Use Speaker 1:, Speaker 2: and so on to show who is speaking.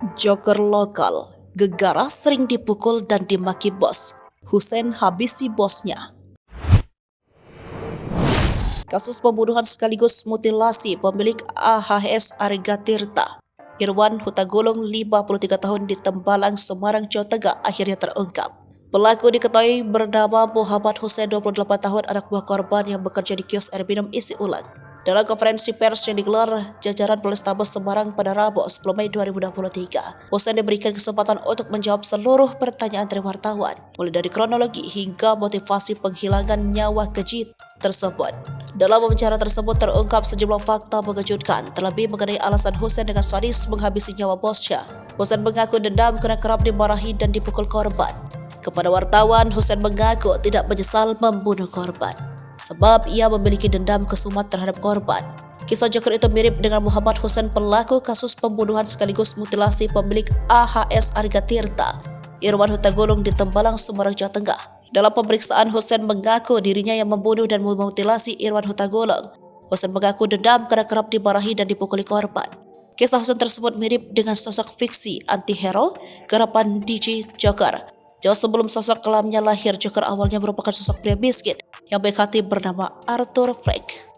Speaker 1: Joker lokal, Gegara sering dipukul dan dimaki bos. Hussein habisi bosnya. Kasus pembunuhan sekaligus mutilasi pemilik AHS Arga Tirta, Irwan Hutagolong 53 tahun di Tembalang, Semarang, Jawa Tengah akhirnya terungkap. Pelaku diketahui bernama Muhammad Hussein 28 tahun, anak buah korban yang bekerja di kios air minum isi ulang. Dalam konferensi pers yang digelar jajaran Polrestabes Semarang pada Rabu 10 Mei 2023, Hussein diberikan kesempatan untuk menjawab seluruh pertanyaan dari wartawan, mulai dari kronologi hingga motivasi penghilangan nyawa keji tersebut. Dalam wawancara tersebut terungkap sejumlah fakta mengejutkan, terlebih mengenai alasan Hussein dengan sadis menghabisi nyawa bosnya. Hussein mengaku dendam karena kerap dimarahi dan dipukul korban. Kepada wartawan, Hussein mengaku tidak menyesal membunuh korban, sebab ia memiliki dendam kesumat terhadap korban. Kisah Joker itu mirip dengan Muhammad Hussein, pelaku kasus pembunuhan sekaligus mutilasi pemilik AHS Arga Tirta, Irwan Hutagolong di Tembalang, Semarang, Jawa Tengah. Dalam pemeriksaan, Hussein mengaku dirinya yang membunuh dan memutilasi Irwan Hutagolong. Hussein mengaku dendam karena kerap dimarahi dan dipukuli korban. Kisah Hussein tersebut mirip dengan sosok fiksi anti-hero garapan DJ Joker. Jauh sebelum sosok kelamnya lahir, Joker awalnya merupakan sosok pria miskin yang baik hati bernama Arthur Fleck.